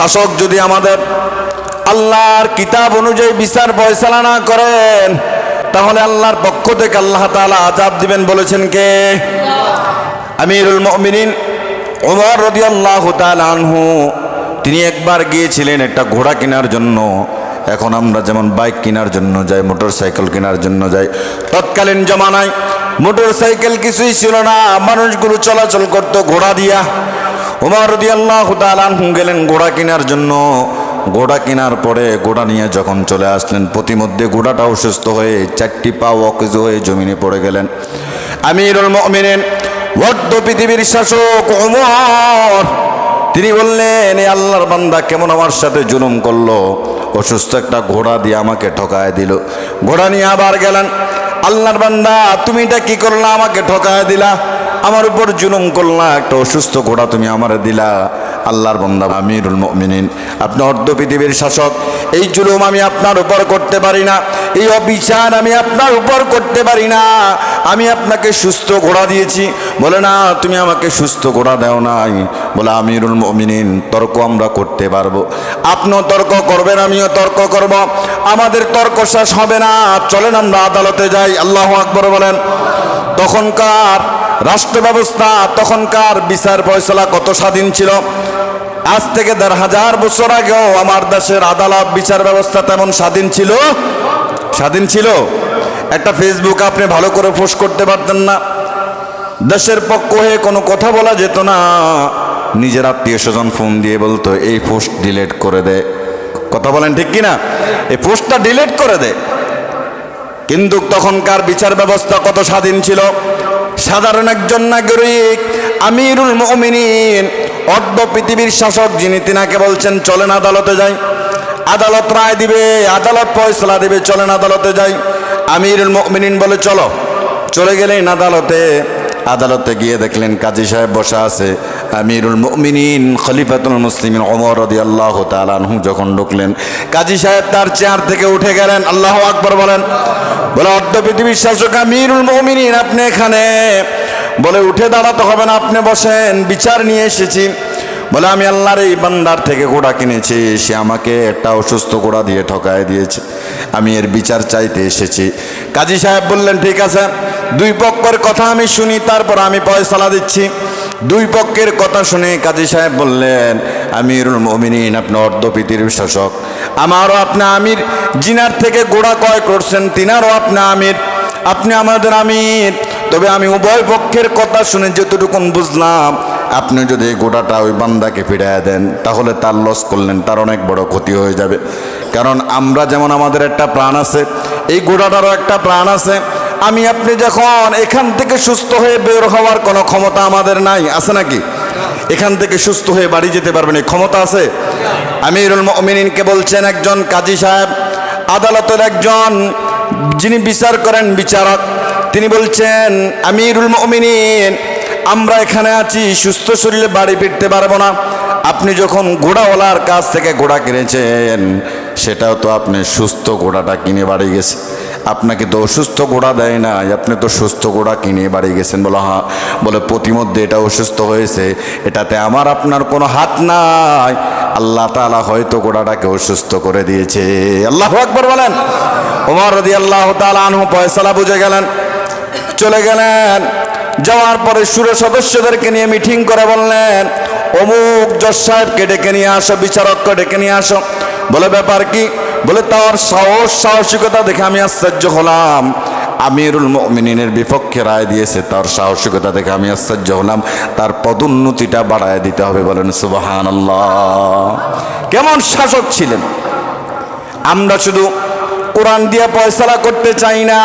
শাসক যদি আমাদের আল্লাহর কিতাব অনুযায়ী বিচার ফয়সালা না করেন, তাহলে আল্লাহর পক্ষ থেকে আল্লাহ তাআলা আযাব দিবেন বলেছেন কে? আমিরুল মুমিনিন ওমর রাদিয়াল্লাহু তাআলা আনহু তিনি একবার গিয়েছিলেন একটা ঘোড়া কেনার জন্য। এখন আমরা যেমন বাইক কেনার জন্য যাই, মোটরসাইকেল কেনার জন্য যাই, তৎকালীন জমানায় মোটরসাইকেল কিছুই ছিল না, মানুষগুলো চলাচল করত ঘোড়া দিয়া। ওমর রাদিয়াল্লাহু তাআলা আনহু গেলেন ঘোড়া কেনার জন্য। ঘোড়া কেনার পরে ঘোড়া নিয়ে যখন চলে আসলেন, প্রতিমধ্যে ঘোড়াটা অসুস্থ হয়ে 4টি পা অকেজ হয়ে জমিনে পড়ে গেলেন। আমিরুল মুমিনিন বদ্ধ পৃথিবীর শাসক ওমর তিনি বললেন, এ আল্লাহর বান্দা কেমন আমার সাথে জুলুম করলো, অসুস্থ একটা ঘোড়া দিয়ে আমাকে ঠকায় দিল। ঘোড়া নিয়ে আবার গেলেন, আল্লাহর বান্দা তুমি এটা কি করলা, আমাকে ঠকায় দিলা, আমার উপর জুলুম করলা, একটা অসুস্থ ঘোড়া তুমি আমারে দিলা। আল্লাহর বান্দা আমিরুল মুমিনিন, আপনি অর্ধ পৃথিবীর শাসক, এই জুলুম আমি আপনার উপর করতে পারি না, এই অবিচার আমি আপনার উপর করতে পারি না। আমি আপনাকে সুস্থ ঘোড়া দিয়েছি। বলে না, তুমি আমাকে সুস্থ ঘোড়া দাও নাই। বলে আমিরুল মুমিনিন তর্ক আমরা করতে পারবো, আপনিও তর্ক করবেন, আমিও তর্ক করব, আমাদের তর্ক শেষ হবে না, চলেন আমরা আদালতে যাই। আল্লাহু আকবার বলেন। তখনকার রাষ্ট্র ব্যবস্থা, তখনকার বিচার ফয়সালা কত স্বাধীন ছিল। আজ থেকে ১,৫০০ বছর আগেও আমার দেশের আদালত বিচার ব্যবস্থা তেমন স্বাধীন ছিল? স্বাধীন ছিল? একটা ফেসবুক আপনি ভালো করে পোস্ট করতে পারতেন না, দেশের পক্ষ হয়ে কোনো কথা বলা যেত না, নিজের আত্মীয় স্বজন ফোন দিয়ে বলতো এই পোস্ট ডিলিট করে দে। কথা বলেন ঠিক কিনা? এই পোস্টটা ডিলিট করে দে। কিন্তু তখনকার বিচার ব্যবস্থা কত স্বাধীন ছিল। সাধারণ একজন নাগরিক আমিরুল মুমিনিন অর্ধ পৃথিবীর শাসক যিনি, তিনাকে বলছেন চলেন আদালতে যাই, আদালত রায় দিবে, আদালত ফয়সালা দিবে, চলেন আদালতে যাই। আমিরুল মুমিনিন বলে চলো। চলে গেলেন আদালতে। আদালতে গিয়ে দেখলেন কাজী সাহেব বসা আছে। আমিরুল মুমিনিন খলিফাতুল মুসলিমিন ওমর রাদিয়াল্লাহু তাআলা আনহু যখন ঢুকলেন, কাজী সাহেব তার চেয়ার থেকে উঠে গেলেন। আল্লাহু আকবার বলেন। বলে অর্ধ পৃথিবীর শাসক আমিরুল মুমিনিন আপনি এখানে? বলে উঠে দাঁড়াতে হবে না, আপনি বসেন, বিচার নিয়ে এসেছি। বলে আমি আল্লাহর এই বান্দার থেকে ঘোড়া কিনেছি, সে আমাকে একটা অসুস্থ ঘোড়া দিয়ে ঠকায় দিয়েছে, আমি এর বিচার চাইতে এসেছি। কাজী সাহেব বললেন ঠিক আছে, দুই পক্ষের কথা আমি শুনি, তারপর আমি ফয়সালা দিচ্ছি। দুই পক্ষের কথা শুনে কাজী সাহেব বললেন, আমিরুল মুমিনিন আপনি অর্ধ পৃথিবীর শাসক, আমারও আপনি আমির, জিনার থেকে ঘোড়া ক্রয় করছেন তিনারও আপনি আমির, আপনি আমাদের আমির। তবে আমি উভয় পক্ষের কথা শুনে যতটুকুন বুঝলাম, আপনি যদি এই ঘোড়াটা ওই বান্দাকে ফিরিয়ে দেন তাহলে তার লস করলেন, তার অনেক বড় ক্ষতি হয়ে যাবে। কারণ আমরা যেমন আমাদের একটা প্রাণ আছে, এই ঘোড়াটারও একটা প্রাণ আছে। আমি আপনি যখন এখান থেকে সুস্থ হয়ে বের হওয়ার কোনো ক্ষমতা আমাদের নাই, আছে নাকি? এখান থেকে সুস্থ হয়ে বাড়ি যেতে পারবেন, এই ক্ষমতা আছে? আমিরুল মুমিনিনকে বলছেন একজন কাজী সাহেব, আদালতের একজন যিনি বিচার করেন বিচারক, তিনি বলছেন আমিরুল মুমিনিন আমরা এখানে আছি, সুস্থ শরীরে বাড়ি ফিরতে পারবো না। আপনি যখন ঘোড়াওয়ালার কাছ থেকে ঘোড়া কিনেছেন, সেটাও তো আপনি সুস্থ ঘোড়াটা কিনে বাড়ি গেছে, আপনাকে তো অসুস্থ ঘোড়া দেয় না, আপনি তো সুস্থ ঘোড়া কিনে বাড়ি গেছেন। বলো হ্যাঁ। বলে প্রতিমধ্যে এটা অসুস্থ হয়েছে, এটাতে আমার আপনার কোনো হাত নাই, আল্লাহ তাআলা হয়তো ঘোড়াটাকে অসুস্থ করে দিয়েছে। আল্লাহু আকবার বলেন। ওমর রাদিয়াল্লাহু তাআলা আনহু ফয়সালা বুঝে গেলেন, চলে গেলেন। যাওয়ার পরে সুরে সদস্যদেরকে নিয়ে মিটিং করে বললেন, অমুক জজ সাহেবকে ডেকে নিয়ে আসো, বিচারককে ডেকে নিয়ে আসো। বলে ব্যাপার কি? বলে তার সাহসিকতা দেখে আমি আশ্চর্য হলাম, আমিরুল মুমিনিনের বিপক্ষে রায় দিয়েছে, তার সাহসিকতা দেখে আমি আশ্চর্য হলাম, তার পদোন্নতিটা বাড়ায় দিতে হবে। বলেন সুবহানাল্লাহ। কেমন শাসক ছিলেন! আমরা শুধু কোরআন দিয়ে ফয়সালা করতে চাই না,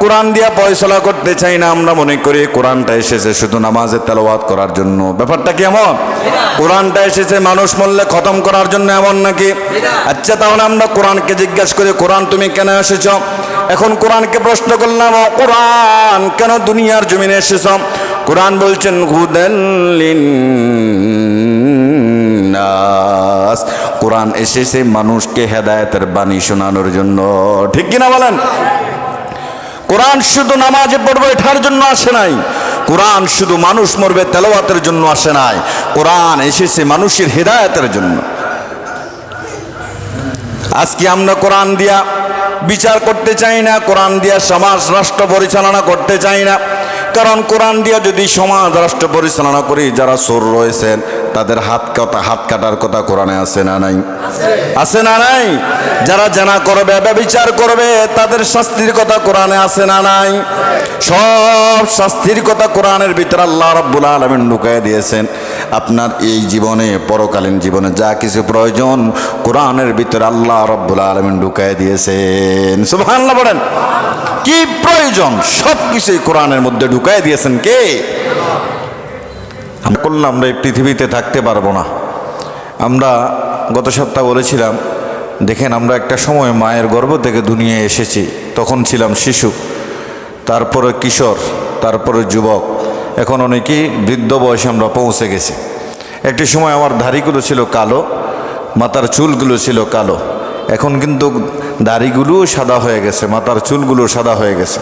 কোরআন দিয়া ফয়সালা করতে চাই না। আমরা মনে করি কোরআনটা এসেছে শুধু নামাজে তেলাওয়াত করার জন্য। ব্যাপারটা কি এমন? কোরআনটা এসেছে মানুষ মরলে খতম করার জন্য, এমন নাকি? আচ্ছা, তাহলে আমরা কোরআনকে জিজ্ঞাসা করি, কোরআন তুমি কেন এসেছ? এখন কোরআনকে প্রশ্ন করলাম, ও কোরআন কেন দুনিয়ার জমিনে এসেছ? কোরআন বলছেন হুদাল লিন্নাস, কোরআন এসেছে মানুষকে হেদায়েতের বাণী শোনানোর জন্য। ঠিক কিনা বলেন? কোরআন শুধু নামাজে পড়বো এটার জন্য আসে নাই, কোরআন শুধু মানুষ মরবে তেলাওয়াতের জন্য আসে নাই, কোরআন এসেছে মানুষের হেদায়েতের জন্য। আজকে আমরা কোরআন দিয়া বিচার করতে চাই না, কোরআন দিয়া সমাজ রাষ্ট্র পরিচালনা করতে চাই না। কারণ কোরআন দিয়া যদি সমাজ রাষ্ট্র পরিচালনা করি, যারা চোর রয়েছেন তাদের হাত কাটার কথা কোরআনে আছে না নাই? আছে না নাই? যারা জানা করবে, ব্যভিচার করবে, তাদের শাস্তির কথা কোরআনে আছে না নাই? সব শাস্তির কথা কোরআনের ভিতরে আল্লাহ রাব্বুল আলামিন ঢুকায় দিয়েছেন। আপনার এই জীবনে, পরকালীন জীবনে যা কিছু প্রয়োজন কোরআনের ভিতরে আল্লাহ রাব্বুল আলামিন ঢুকায় দিয়েছেন। সুবহানাল্লাহ বলেন। কি প্রয়োজন সব কিছুই কোরআনের মধ্যে ঢুকায় দিয়েছেন কে? আমরা করলাম, আমরা এই পৃথিবীতে থাকতে পারবো না। আমরা গত সপ্তাহ বলেছিলাম, দেখেন আমরা একটা সময় মায়ের গর্ভ থেকে দুনিয়ায় এসেছি, তখন ছিলাম শিশু, তারপরে কিশোর, তারপরে যুবক, এখন অনেকেই বৃদ্ধ বয়সে আমরা পৌঁছে গেছি। একটি সময় আমার দাড়িগুলো ছিল কালো, মাথার চুলগুলো ছিল কালো, এখন কিন্তু দাড়িগুলোও সাদা হয়ে গেছে, মাথার চুলগুলো সাদা হয়ে গেছে।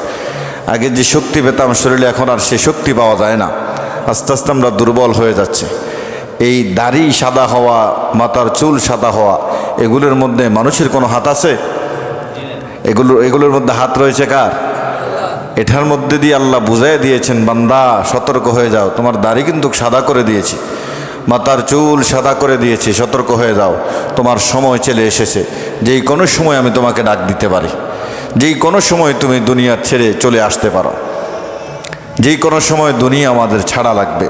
আগে যে শক্তি পেতাম শরীরে, এখন আর সে শক্তি পাওয়া যায় না। আস্তে আস্তে আমরা দুর্বল হয়ে যাচ্ছে। এই দাড়ি সাদা হওয়া, মাথার চুল সাদা হওয়া, এগুলোর মধ্যে মানুষের কোনো হাত আছে? এগুলোর মধ্যে হাত রয়েছে কার? এটার মধ্যে দিয়ে আল্লাহ বুঝাই দিয়েছেন, বান্দা সতর্ক হয়ে যাও, তোমার দাড়ি কিন্তু সাদা করে দিয়েছি, মাথার চুল সাদা করে দিয়েছি, সতর্ক হয়ে যাও, তোমার সময় চলে এসেছে। যেই কোনো সময় আমি তোমাকে ডাক দিতে পারি, যেই কোনো সময় তুমি দুনিয়া ছেড়ে চলে আসতে পারো, যেই কোনো সময় দুনিয়া আমাদের ছাড়া লাগবে।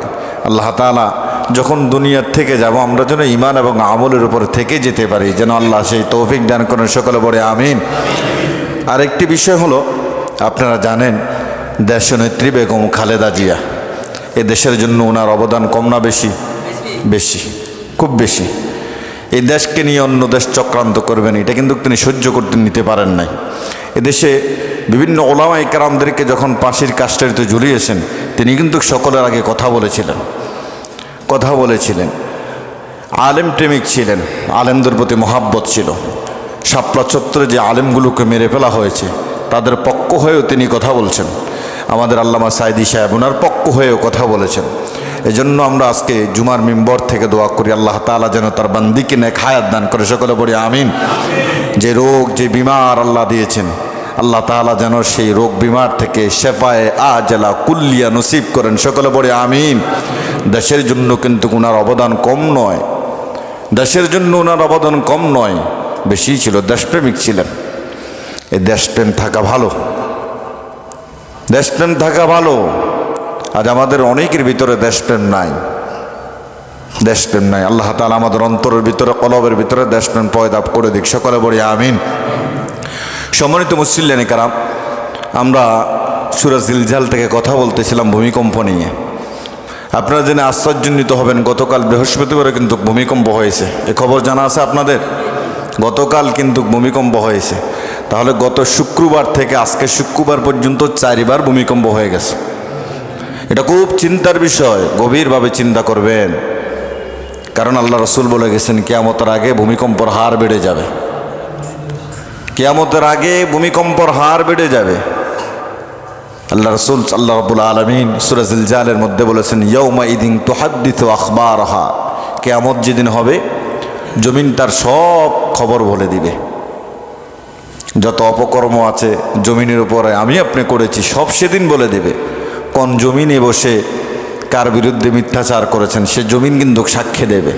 আল্লাহ তাআলা যখন দুনিয়ার থেকে যাব, আমরা যেন ঈমান এবং আমলের উপরে থেকে যেতে পারি, যেন আল্লাহ সেই তৌফিক দান করেন। সকলে বলে আমিন। আরেকটি বিষয় হলো, আপনারা জানেন দেশনেত্রী বেগম খালেদা জিয়া, এ দেশের জন্য ওনার অবদান কম না বেশি? বেশি, খুব বেশি। এই দেশকে নিয়ে অন্য দেশ চক্রান্ত করবেন, এটা কিন্তু তিনি সহ্য করতে নিতে পারেন নাই। এদেশে বিভিন্ন ওলামায়ে কেরামদেরকে যখন ফাঁসির কাস্টারিতে ঝুলিয়েছেন, তিনি কিন্তু সকলের আগে কথা বলেছিলেন। আলেম প্রেমিক ছিলেন, আলেমদের প্রতি মহাব্বত ছিল। শাপলা চত্বরে যে আলেমগুলোকে মেরে ফেলা হয়েছে, তাদের পক্ষ হয়েও তিনি কথা বলছেন। আমাদের আল্লামা সাইদি সাহেব ওনার পক্ষ হয়েও কথা বলেছেন। এজন্য আমরা আজকে জুমার মিম্বর থেকে দোয়া করি, আল্লাহ তাআলা যেন তার বান্দিকে নেক হায়াত দান করে। সকলে বলি আমিন। যে রোগ, যে বিমার আল্লাহ দিয়েছেন, আল্লাহ তাআলা যেন সেই রোগ বিমার থেকে শেফায়ে আজলা কুল্লিয়া নসিব করেন। সকলে বলি আমিন। দেশের জন্য কিন্তু ওনার অবদান কম নয়, দেশের জন্য ওনার অবদান কম নয়, বেশি ছিল। দেশপ্রেমিক ছিলেন। এই দেশপ্রেম থাকা ভালো, দেশপ্রেম থাকা ভালো। আজ আমাদের অনেকের ভিতরে দেশপ্রেম নাই, দেশপ্রেম নাই। আল্লাহ তাআলা আমাদের অন্তরের ভিতরে, কলবের ভিতরে দেশপ্রেম পয়দা করে দিক। সকলে বলি আমিন। সম্মানিত মুসলিম কারাম, আমরা সূরা জিলজাল থেকে কথা বলতেছিলাম ভূমিকম্প নিয়ে। আপনারা জেনে আশ্চর্যান্বিত হবেন, গতকাল বৃহস্পতিবারে কিন্তু ভূমিকম্প হয়েছে। এ খবর জানা আছে আপনাদের? গতকাল কিন্তু ভূমিকম্প হয়েছে। তাহলে গত শুক্রবার থেকে আজকে শুক্রবার পর্যন্ত 4 বার ভূমিকম্প হয়ে গেছে। এটা খুব চিন্তার বিষয়, গভীরভাবে চিন্তা করবেন। কারণ আল্লাহ রাসূল বলে গেছেন, কিয়ামতের আগে ভূমিকম্পের হার বেড়ে যাবে। কিয়ামতের আগে ভূমিকম্পের হার বেড়ে যাবে। আল্লাহ রাসূল আল্লাহ রাব্বুল আলামিন সূরা জিলজালের মধ্যে বলেছেন, ইয়াউমা ইদিন তুহাদ্দিসু আখবারহা, কিয়ামত যেদিন হবে জমিন তার সব খবর বলে দিবে। যত অপকর্ম আছে জমিনের উপরে আমি আপনি করেছি, সব সেদিন বলে দেবে। কোন জমিনে বসে কার বিরুদ্ধে মিথ্যাচার করেছেন, সে জমিন কিন্তু সাক্ষী দেবে।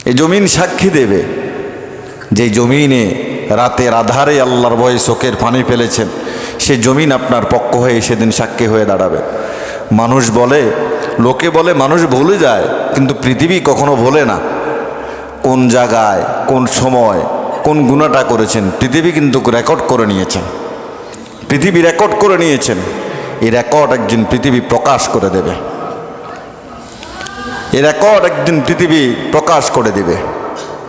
এই জমিন সাক্ষী দেবে। যে জমিনে রাতের আধারে আল্লাহর ভয়ে চোখের পানি ফেলেছেন, সে জমিন আপনার পক্ষ হয়ে সেদিন সাক্ষী হয়ে দাঁড়াবে। মানুষ বলে, লোকে বলে মানুষ ভুলে যায়, কিন্তু পৃথিবী কখনো ভোলে না। কোন জায়গায়, কোন সময়, কোন গুনাহটা করেছেন, পৃথিবী কিন্তু রেকর্ড করে নিয়েছেন। পৃথিবী রেকর্ড করে নিয়েছেন। এই রেকর্ড একদিন পৃথিবী প্রকাশ করে দেবে। এই রেকর্ড একদিন পৃথিবী প্রকাশ করে দেবে।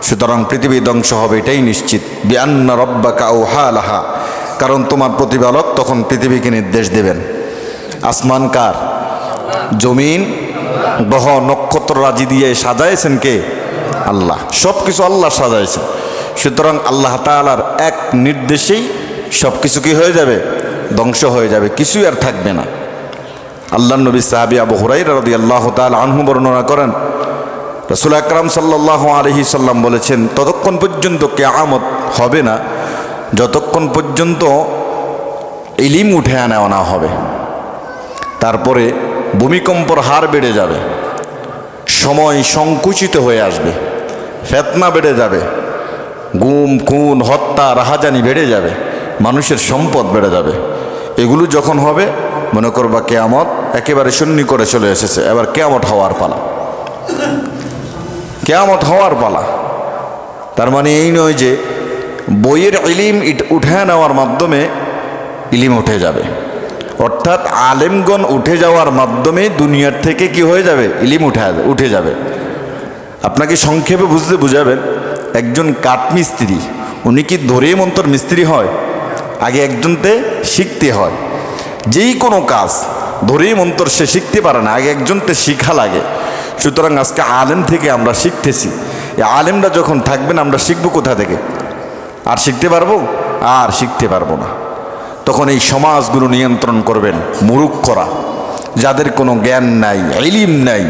সুতরাং পৃথিবী ধ্বংস হবে এটাই নিশ্চিত। বিআন্না রাব্বাকা আওহা লাহা, কারণ তোমার প্রতিপালক তখন পৃথিবীকে নির্দেশ দেবেন। আসমান কার? জমিন, গ্রহ নক্ষত্র রাজি দিয়ে সাজাইছেন কে? আল্লাহ। সব কিছু আল্লাহ সাজাইছেন। সুতরাং আল্লাহ তাআলার এক নির্দেশেই সব কিছু কি হয়ে যাবে? ধ্বংস হয়ে যাবে, কিছুই আর থাকবে না। আল্লাহর নবী সাহাবী আবু হুরায়রা রাদিয়াল্লাহু তাআলা আনহু বর্ণনা করেন, রাসূল আকরাম সাল্লাল্লাহু আলাইহি সাল্লাম বলেছেন, ততক্ষণ পর্যন্ত কিয়ামত হবে না যতক্ষণ পর্যন্ত ইলম উঠে আনা হবে। তারপরে ভূমিকম্পর হার বেড়ে যাবে, সময় সংকুচিত হয়ে আসবে, ফিতনা বেড়ে যাবে, গুম খুন হত্যা রাহাজানি বেড়ে যাবে, মানুষের সম্পদ বেড়ে যাবে। এগুলো যখন হবে মনে করবা কিয়ামত একেবারে সন্নিকটে চলে এসেছে, এবার কিয়ামত হওয়ার পালা, কিয়ামত হওয়ার পালা। তার মানে এই নয় যে বইয়ের ইলম উঠে নেওয়ার মাধ্যমে ইলম উঠে যাবে, অর্থাৎ আলেমগণ উঠে যাওয়ার মাধ্যমে দুনিয়ার থেকে কি হয়ে যাবে, ইলম উঠে যাবে। আপনাকে সংক্ষেপে বুঝাবেন, একজন কাঠমিস্ত্রি উনি কি ধরে মন্তর মিস্ত্রি হয়? আগে একজনতে শিখতে হয়। যেই কোনো কাজ ধরে মন্তর সে শিখতে পারে না, আগে একজনতে শিখা লাগে। সুতরাং আজকে আলেম থেকে আমরা শিখতেছি, এই আলেমরা যখন থাকবেন আমরা শিখবো কোথা থেকে? আর শিখতে পারবো? আর শিখতে পারবো না। তখন এই সমাজগুলো নিয়ন্ত্রণ করবেন মুরুক্ষরা, যাদের কোনো জ্ঞান নাই, ইলম নাই,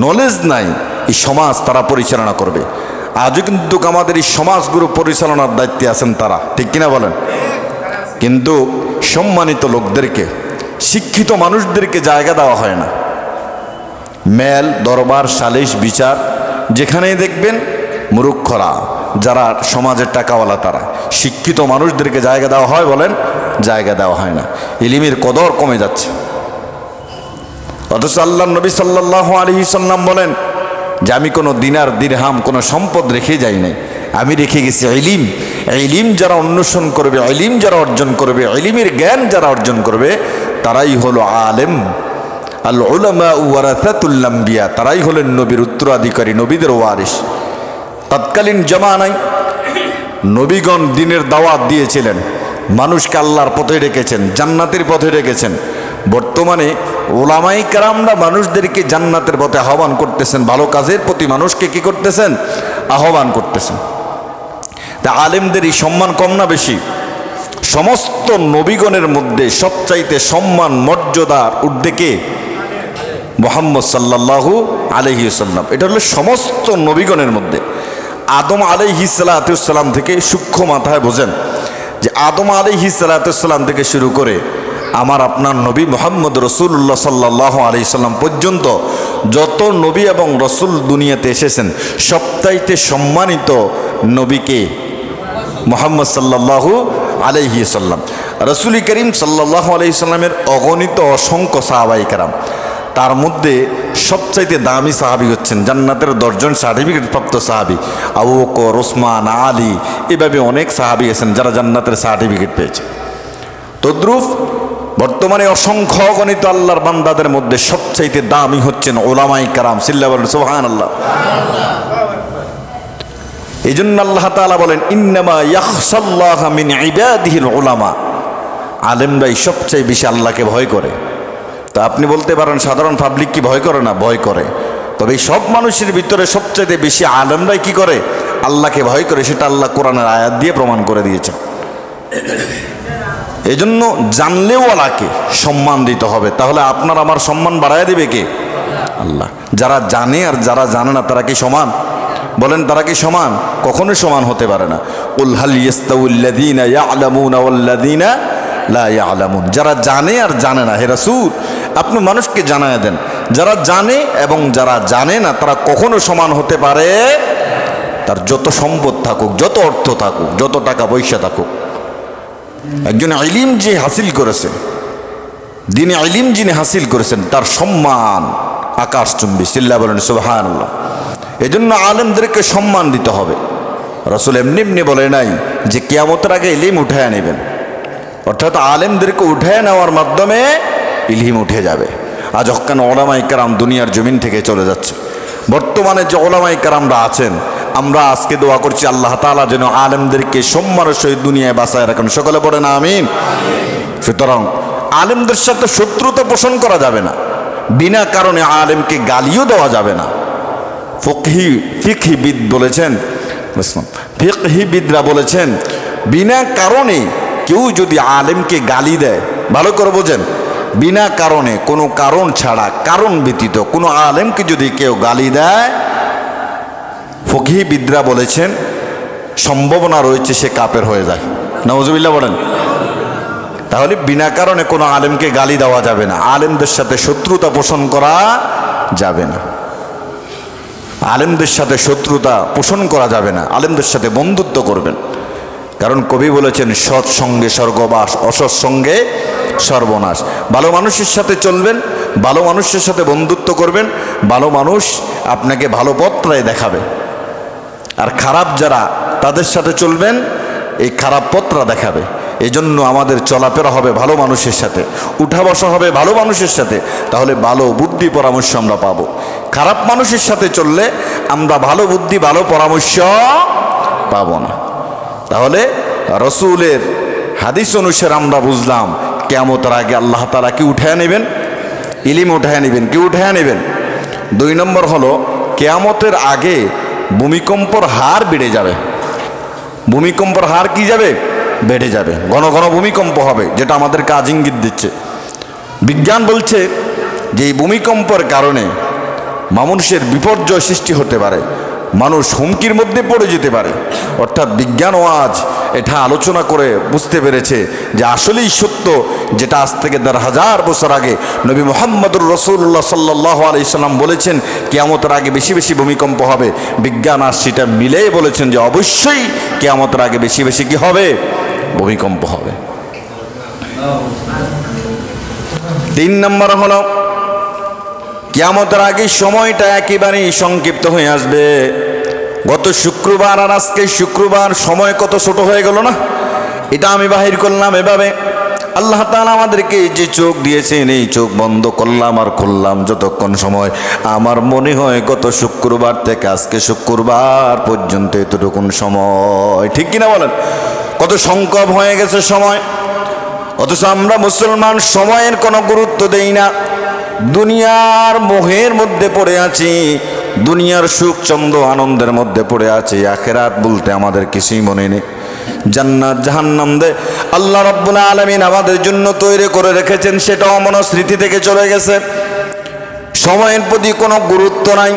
নলেজ নাই, এই সমাজ তারা পরিচালনা করবে। আজও কিন্তু আমাদের এই সমাজগুলো পরিচালনার দায়িত্বে আছেন তারা, ঠিক কিনা বলেন? কিন্তু সম্মানিত লোকদেরকে, শিক্ষিত মানুষদেরকে জায়গা দেওয়া হয় না। মেল দরবার সালিশ বিচার যেখানেই দেখবেন মুরুক্ষরা, যারা সমাজের টাকাওয়ালা, তারা। শিক্ষিত মানুষদেরকে জায়গা দেওয়া হয় বলেন? জায়গা দেওয়া হয় না। ইলমের কদর কমে যাচ্ছে। অথচ আল্লাহর নবী সাল্লাল্লাহু আলাইহি সাল্লাম বলেন যে আমি কোনো দিনার দিরহাম কোনো সম্পদ রেখে যাই নাই, আমি রেখে গেছি ইলম। ইলম যারা অন্বেষণ করবে, ইলম যারা অর্জন করবে, ইলমের জ্ঞান যারা অর্জন করবে, তারাই হলো আলেম। আল উলামা ওয়ারাসাতুল আম্বিয়া, তারাই হলেন নবীর উত্তরাধিকারী, নবীদের ওয়ারিস। তৎকালীন জামানায় নবীগণ দিনের দাওয়াত দিয়েছিলেন, মানুষকে আল্লাহর পথে ডেকেছেন, জান্নাতের পথে ডেকেছেন। বর্তমানে ওলামায়ে কেরামরা মানুষদেরকে জান্নাতের পথে আহ্বান করতেছেন, ভালো কাজের প্রতি মানুষকে কি করতেছেন? আহ্বান করতেছেন। তা আলেমদের এই সম্মান কম না বেশি? সমস্ত নবীগণের মধ্যে সবচাইতে সম্মান মর্যাদার ঊর্ধ্বে কে? মুহাম্মদ সাল্লাল্লাহু আলাইহি ওয়াসাল্লাম। এটা হলো সমস্ত নবীগণের মধ্যে। আদম আলাইহিস সালাম থেকে সূক্ষ্ম মাথায় বোঝেন যে আদম আলাইহিস সালাম থেকে শুরু করে আমার আপনার নবী মুহাম্মদ রাসূলুল্লাহ সাল্লাল্লাহু আলাইহি সাল্লাম পর্যন্ত যত নবী এবং রসুল দুনিয়াতে এসেছেন, সবচাইতে সম্মানিত নবীকে মুহাম্মদ সাল্লাল্লাহু আলাইহি সাল্লাম। রাসূল করিম সাল্লাল্লাহু আলাইহি সাল্লামের অগণিত অসংখ্য সাহাবায়ে কেরাম, তার মধ্যে সবচাইতে দামি সাহাবী হচ্ছেন জান্নাতের 10 জন সার্টিফিকেট প্রাপ্ত সাহাবী, আবু বকর, ওসমান, আলী, এভাবে অনেক সাহাবী আছেন যারা জান্নাতের সার্টিফিকেট পেয়েছে। তদ্রুপ বর্তমানে অসংখ্য অগণিত আল্লাহর বান্দাদের মধ্যে সবচাইতে দামি হচ্ছেন উলামায়ে কেরাম। সিল্লা বলেন সুবহানাল্লাহ। এই জন্য আল্লাহ তাআলা বলেন ইন্নামা ইয়াখশাল্লাহা মিন ইবাদিহিল উলামা, আলেমরাই সবচেয়ে বেশি আল্লাহকে ভয় করে। তা আপনি বলতে পারেন সাধারণ পাবলিক কি ভয় করে না? ভয় করে। তবে এই সব মানুষের ভিতরে সবচেয়ে বেশি আলেমরাই কি করে? আল্লাহকে ভয় করে। সেটা আল্লাহ কোরআনের আয়াত দিয়ে প্রমাণ করে দিয়েছেন। এই জন্য জানলেওয়ালাকে সম্মান দিতে হবে। তাহলে আপনার আমার সম্মান বাড়ায় দেবে কে? আল্লাহ। যারা জানে আর যারা জানে না তারা কি সমান? বলেন, তারা কি সমান? কখনোই সমান হতে পারে না। কুল হাল ইয়াস্তাউল্লাযীনা ইয়া'লামুনা ওয়াল্লাযীনা লা ইয়া'লামুন, যারা জানে আর জানে না, হে রাসূল আপনি মানুষকে জানায় দেন, যারা জানে এবং যারা জানে না তারা কখনো সমান হতে পারে, তার যত সম্পদ থাকুক, যত অর্থ থাকুক, যত টাকা পয়সা থাকুক। একজন ইলম যে হাসিল করেছে, দিনে ইলম যিনি হাসিল করেছেন, তার সম্মান আকাশচুম্বী। সিল্লা বলেন সুবহানাল্লাহ। এজন্য আলেমদেরকে সম্মান দিতে হবে। রাসূল এমনি এমনি বলে নাই যে কিয়ামতের আগে ইলম উঠায় নেবেন, অর্থাৎ আলেমদেরকে উঠায় নেওয়ার মাধ্যমে ইলম উঠে যাবে। আজ হক্কান ওলামায়ে কেরাম দুনিয়ার জমিন থেকে চলে যাচ্ছে। বর্তমানে যে ওলামায়ে কেরামরা আছেন, আমরা আজকে দোয়া করছি আল্লাহ তাআলা যেন আলেমদেরকে সম্মানের সহিত দুনিয়ায় বাঁচায় রাখেন। সকলে পড়েন আমিন। সুতরাং আলেমদের সাথে শত্রুতা পোষণ করা যাবে না, বিনা কারণে আলেমকে গালিও দেওয়া যাবে না। ফিকহিবিদ বলেছেন, ফিকহিবিদরা বলেছেন, বিনা কারণে কেউ যদি আলেমকে গালি দেয়, ভালো করে বোঝেন, বিনা কারণে, কোনো কারণ ছাড়া, কারণ ব্যতীত কোনো আলেমকে যদি কেউ গালি দেয়, ফকিহবিদরা বলেছেন সম্ভাবনা রয়েছে সে কাফের হয়ে যায়। নাউজুবিল্লাহ বলেন। তাহলে বিনা কারণে কোনো আলেমকে গালি দেওয়া যাবে না, আলেমদের সাথে শত্রুতা পোষণ করা যাবে না, আলেমদের সাথে শত্রুতা পোষণ করা যাবে না, আলেমদের সাথে বন্ধুত্ব করবেন। কারণ কবি বলেছেন সৎ সঙ্গে স্বর্গবাস, অসৎ সঙ্গে সর্বনাশ। ভালো মানুষের সাথে চলবেন, ভালো মানুষের সাথে বন্ধুত্ব করবেন, ভালো মানুষ আপনাকে ভালো পথটাই দেখাবে। আর খারাপ যারা, তাদের সাথে চলবেন, এই খারাপ পথটা দেখাবে। এই জন্য আমাদের চলাফেরা হবে ভালো মানুষের সাথে, উঠা বসা হবে ভালো মানুষের সাথে, তাহলে ভালো বুদ্ধি পরামর্শ আমরা পাবো। খারাপ মানুষের সাথে চললে আমরা ভালো বুদ্ধি, ভালো পরামর্শ পাবো না। তাহলে রসুলের হাদিস অনুসারে আমরা বুঝলাম কিয়ামতের আগে আল্লাহ তাআলা কি উঠায় নেবেন? ইলিম উঠায় নেবেন। কি উঠায় নেবেন? 2 নম্বর হলো কিয়ামতের আগে ভূমিকম্পর হার বেড়ে যাবে। ভূমিকম্পর হার কি যাবে? বেড়ে যাবে। ঘন ঘন ভূমিকম্প হবে, যেটা আমাদের কাজ ইঙ্গিত দিচ্ছে। বিজ্ঞান বলছে যে এই ভূমিকম্পের কারণে মানুষের বিপর্যয় সৃষ্টি হতে পারে, মানুষ হুমকির মধ্যে পড়ে যেতে পারে। অর্থাৎ বিজ্ঞানও আজ এটা আলোচনা করে বুঝতে পেরেছে যে আসলেই সত্য, যেটা আজ থেকে 1000 বছর আগে নবী মুহাম্মদুর রাসূলুল্লাহ সাল্লাল্লাহু আলাইহি সাল্লাম বলেছেন কিয়ামতের আগে বেশি বেশি ভূমিকম্প হবে। বিজ্ঞান আর সেটা মিলেই বলেছেন যে অবশ্যই কিয়ামতের আগে বেশি বেশি কি হবে? ভূমিকম্প হবে। 3 নম্বর হলো কিয়ামতের আগে সময়টা একেবারেই সংক্ষিপ্ত হয়ে আসবে। গত শুক্রবার আর আজকে শুক্রবার সময় কত ছোট হয়ে গেল না? এটা আমি বাহির করলাম এভাবে, আল্লাহ তাআলা আমাদেরকে যে চোখ দিয়েছেন এই চোখ বন্ধ করলাম আর খুললাম যতক্ষণ সময়, আমার মনে হয় গত শুক্রবার থেকে আজকে শুক্রবার পর্যন্ত এতটুকুন সময়। ঠিক কিনা বলেন? কত সংকট হয়ে গেছে সময়। অথচ আমরা মুসলমান সময়ের কোনো গুরুত্ব দেই না, দুনিয়ার মোহের মধ্যে পড়ে আছি, দুনিয়ার সুখ চন্দ আনন্দের মধ্যে পড়ে আছি। আখিরাত বলতে আমাদের কিছুই মনে নেই। জান্নাত জাহান্নাম দে আল্লাহ রাব্বুল আলামিন আমাদের জন্য তৈরি করে রেখেছেন, সেটাও মনস্মৃতি থেকে চলে গেছে। সময়ের প্রতি কোনো গুরুত্ব নাই।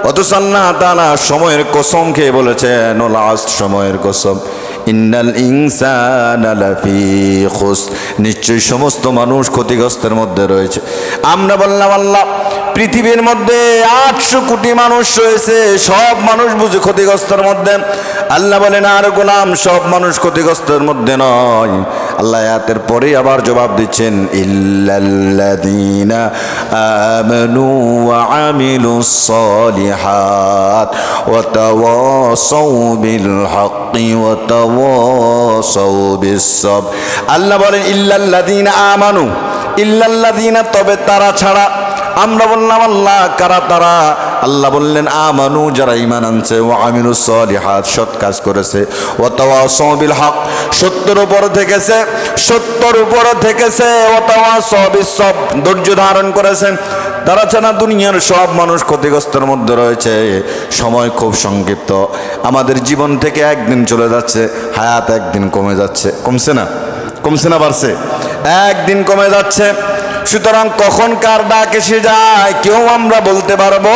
অথচ আল্লাহ তাআলা সময়ের কসম খেয়ে বলেছেন, ওয়াল আসর, সময়ের কসম, ইন্নাল ইনসানা লাফি খুসর, নিশ্চয়ই সমস্ত মানুষ ক্ষতিগ্রস্তের মধ্যে রয়েছে। আমরা বললাম আল্লাহ পৃথিবীর মধ্যে 800 কোটি মানুষ রয়েছে, সব মানুষ বুঝি ক্ষতিগ্রস্তের মধ্যে? আল্লাহ বলেন আর গোলাম, সব মানুষ ক্ষতিগ্রস্তের মধ্যে নয়। আল্লাহ আয়াতের পরে আবার জবাব দিচ্ছেন, ইল্লাল্লাযীনা আমানু ওয়া আমিলুস সালিহাত ওয়া তাওয়াসাউ বিল হাক্কি ওয়া তাওয়াসাউ বিস সাবর। আল্লাহ বলেন ইল্লাল্লাযীনা আমানু, ইল্লাল্লাযীনা, তবে তারা ছাড়া। আমরা বললাম আল্লাহ কারা তারা? আল্লাহ বললেন আমানু, যারা ঈমান আনছে, ওয়া আমিলুস সালিহাত, সৎ কাজ করেছে, ওয়া তাওয়াসাউ বিল হক, সত্যের উপর থেকেছে, সত্যের উপর থেকেছে, ওয়া তাওয়াসাউ বিস সাবর, ধৈর্য ধারণ করেছেন। তারা ছাড়া দুনিয়ার সব মানুষ ক্ষতিগ্রস্তের মধ্যে রয়েছে। সময় খুব সংক্ষিপ্ত, আমাদের জীবন থেকে একদিন চলে যাচ্ছে, হায়াত একদিন কমে যাচ্ছে। কমছে না? কমছে না বাড়ছে? একদিন কমে যাচ্ছে। সুতরাং কখন কার ডাক এসে যায় কেউ আমরা বলতে পারবো?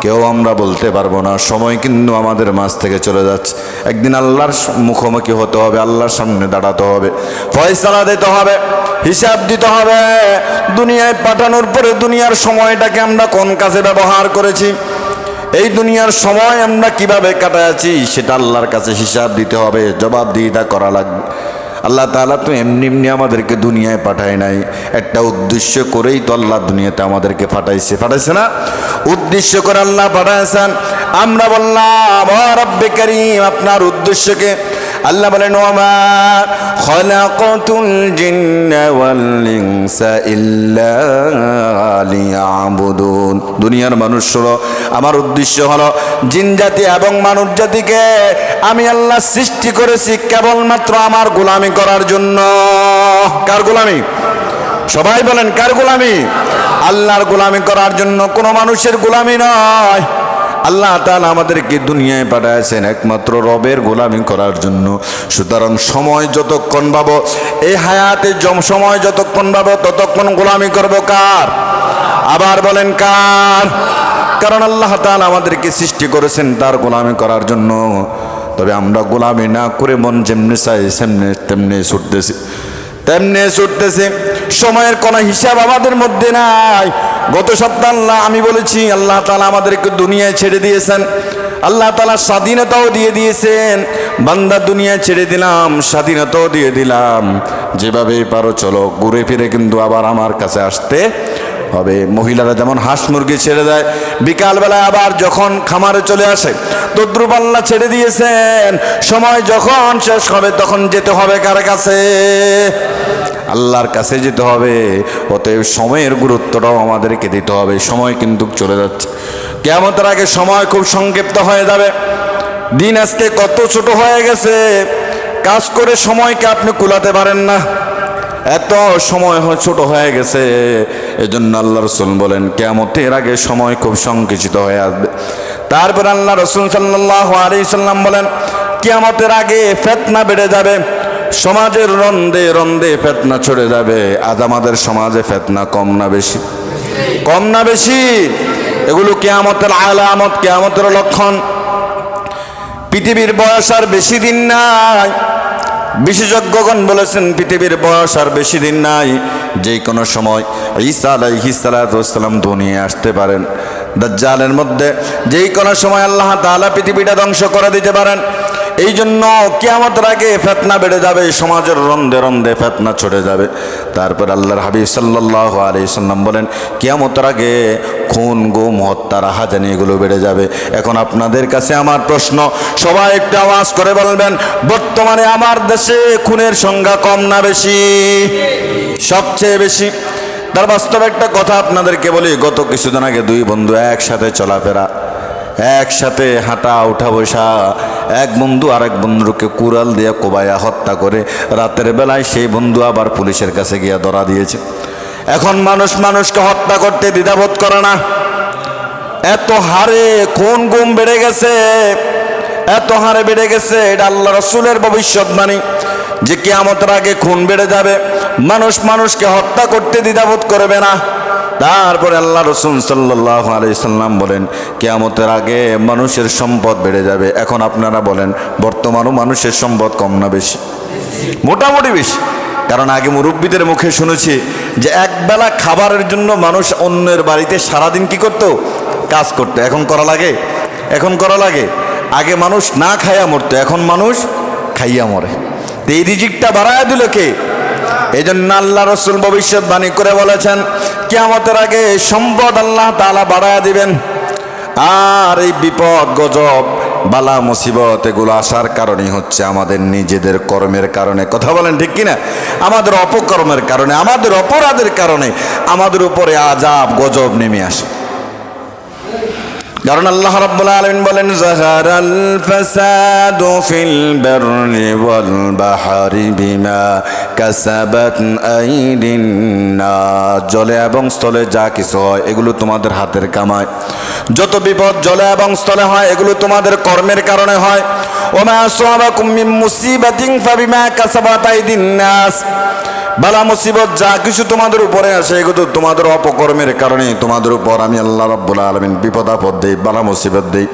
কেউ আমরা বলতে পারবো না। সময় কিন্তু আমাদের মাঝ থেকে চলে যাচ্ছে। একদিন আল্লাহর মুখোমুখি হতে হবে, আল্লাহর সামনে দাঁড়াতে হবে, ফয়সালা দিতে হবে, হিসাব দিতে হবে। দুনিয়ায় পাঠানোর পরে দুনিয়ার সময়টাকে আমরা কোন কাজে ব্যবহার করেছি, এই দুনিয়ার সময় আমরা কিভাবে কাটাচ্ছি, সেটা আল্লাহর কাছে হিসাব দিতে হবে, জবাবদিহিতা করা লাগবে। আল্লাহ তাআলা তো এমনি এমনি আমাদেরকে দুনিয়ায় পাঠায় নাই, একটা উদ্দেশ্য করেই তো আল্লাহ দুনিয়াতে আমাদেরকে পাঠাইছে না? উদ্দেশ্য করে আল্লাহ পাঠাইছেন। আমরা বললাম ও রব্বে কারীম, আপনার উদ্দেশ্যকে? আল্লাহ বলেন ওয়ামা খালাকাতুল জিন্না ওয়াল ইনসা ইল্লা লিয়াবুদুন। দুনিয়ার মানুষ হলো আমার উদ্দেশ্য, হলো জিন জাতি এবং মানব জাতিকে আমি আল্লাহ সৃষ্টি করেছি কেবলমাত্র আমার গোলামি করার জন্য। কার গোলামি? সবাই বলেন কার গোলামি? আল্লাহর গোলামি করার জন্য, কোনো মানুষের গোলামি নয়। আল্লাহ তাআলা আমাদেরকে দুনিয়ায় পাঠাইছেন একমাত্র রবের গোলামি করার জন্য। সুতরাং সময় যতক্ষণ পাবো, এই হায়াতে সময় যতক্ষণ পাবো ততক্ষণ গোলামি করব কার? আবার বলেন কার? কারণ আল্লাহ তাআলা আমাদেরকে সৃষ্টি করেছেন তার গোলামি করার জন্য। তবে আমরা গোলামি না করে মন যেমনি চাই তেমনি ছুটতেছে। সময়ের কোনো হিসাব আমাদের মধ্যে নাই। গত সপ্তাহে আমি বলেছি আল্লাহ তাআলা আমাদেরকে দুনিয়ায় ছেড়ে দিয়েছেন, আল্লাহ তাআলা স্বাধীনতাও দিয়ে দিয়েছেন। বান্দা দুনিয়ায় ছেড়ে দিলাম, স্বাধীনতাও দিয়ে দিলাম, যেভাবেই পারো চলো, ঘুরে ফিরে কিন্তু আবার আমার কাছে আসতে হবে। মহিলারা যেমন হাঁস মুরগি ছেড়ে দেয়, বিকালবেলায় আবার যখন খামারে চলে আসে, তদ্রুপ আল্লাহ ছেড়ে দিয়েছেন। সময় যখন শেষ হবে তখন যেতে হবে কার কাছে? আল্লাহর কাছে যেতে হবে। অতএব সময়ের গুরুত্বটাও আমাদেরকে দিতে হবে। সময় কিন্তু চলে যাচ্ছে, কিয়ামতের আগে সময় খুব সংক্ষিপ্ত হয়ে যাবে। দিন আজকে কত ছোট হয়ে গেছে, কাজ করে সময়কে আপনি কুলাতে পারেন না, এত সময় ছোট হয়ে গেছে। এজন্য আল্লাহ রাসূল বলেন কিয়ামতের আগে সময় খুব সংকুচিত হয়ে আসবে। তারপর আল্লাহ রাসূল সাল্লাল্লাহু আলাইহি সাল্লাম বলেন কিয়ামতের আগে ফিতনা বেড়ে যাবে, সমাজের রন্দে রন্দে ফিতনা ছড়ে যাবে। আজ আমাদের সমাজে ফিতনা কম না বেশি? কম না বেশি? এগুলো কিয়ামতের আলামত, কিয়ামতের লক্ষণ। পৃথিবীর বয়স আর বেশি দিন নাই। বিশেষজ্ঞগণ বলেছেন পৃথিবীর বয়স আর বেশি দিন নাই। যে কোনো সময় ঈসা আলাইহিস সালাতু ওয়াস সালাম দুনিয়ায় আসতে পারেন। দাজ্জালের মধ্যে যেই কোনো সময় আল্লাহ তাআলা পৃথিবীটা ধ্বংস করে দিতে পারেন। এই জন্য কিয়ামতের আগে ফিতনা বেড়ে যাবে, সমাজের রন্দে রন্দে ফিতনা ছড়ে যাবে। তারপর আল্লাহর হাবিব সাল্লাল্লাহু আলাইহি সাল্লাম বলেন কিয়ামতের আগে খুন, গুম, হত্যা, রাহাজানি এগুলো বেড়ে যাবে। এখন আপনাদের কাছে আমার প্রশ্ন, সবাই একটু আওয়াজ করে বলবেন, বর্তমানে আমার দেশে খুনের সংখ্যা কম না বেশি? সবচেয়ে বেশি। তার বাস্তব একটা কথা আপনাদেরকে বলি। গত কিছুদিন আগে দুই বন্ধু একসাথে চলাফেরা, একসাথে হাঁটা উঠা বসা, এক বন্ধু আরেক বন্ধুকে কুড়াল দিয়ে কোবায়া হত্যা করে রাতের বেলায় সেই বন্ধু আবার পুলিশের কাছে গিয়ে ধরা দিয়েছে। এখন মানুষ মানুষকে হত্যা করতে দ্বিধাবোধ করে না। এত হারে খুন গুম বেড়ে গেছে, এত হারে বেড়ে গেছে। এটা আল্লাহ রাসূলের ভবিষ্যৎবাণী যে কিয়ামতের আগে খুন বেড়ে যাবে, মানুষ মানুষকে হত্যা করতে দ্বিধাবোধ করবে না। তারপরে আল্লাহ রাসূল সাল্লাল্লাহু আলাইহি সাল্লাম বলেন কিয়ামতের আগে মানুষের সম্পদ বেড়ে যাবে। এখন আপনারা বলেন বর্তমানও মানুষের সম্পদ কম না বেশি? মোটামুটি বেশি। কারণ আগে মুরব্বীদের মুখে শুনেছি যে একবেলা খাবারের জন্য মানুষ অন্যের বাড়িতে সারাদিন কি করত? কাজ করতো। এখন করা লাগে? এখন করা লাগে? আগে মানুষ না খাইয়া মরতো, এখন মানুষ খাইয়া মরে। তো এই রিজিকটা বাড়ায়া দিল কে? এই জন্য আল্লাহ রাসূল ভবিষ্যৎবাণী করে বলেছেন কিয়ামতের আগে সম্পদ আল্লাহ তাআলা বাড়ায়া দিবেন। আর এই বিপদ, গজব, বালা, মুসিবত এগুলো আসার কারণই হচ্ছে আমাদের নিজেদের কর্মের কারণে। কথা বলেন ঠিক কিনা? আমাদের অপকর্মের কারণে, আমাদের অপরাধের কারণে আমাদের উপরে আযাব গজব নেমে আসে। কারণ আল্লাহ রাব্বুল আলামিন বলেন যাহারাল ফাসাদু ফিল বাররি ওয়াল বাহরি বিমা কাসাবাত আইদিন নাস। জলে এবং স্থলে যা কিছু হয় এগুলো তোমাদের হাতের কামাই। যত বিপদ জলে এবং স্থলে হয় এগুলো তোমাদের কর্মের কারণে হয়। ওমা আসাবাকুম মিন মুসিবাতিন ফাবিমা কাসাবাত আইদিন নাস। বালা মুসিবত যা কিছু তোমাদের উপরে আসে এগুলো তোমাদের অপকর্মের কারণে তোমাদের উপর আমি আল্লাহ রাব্বুল আলামিন বিপদ আপদ দেই, বালা মুসিবত দেই।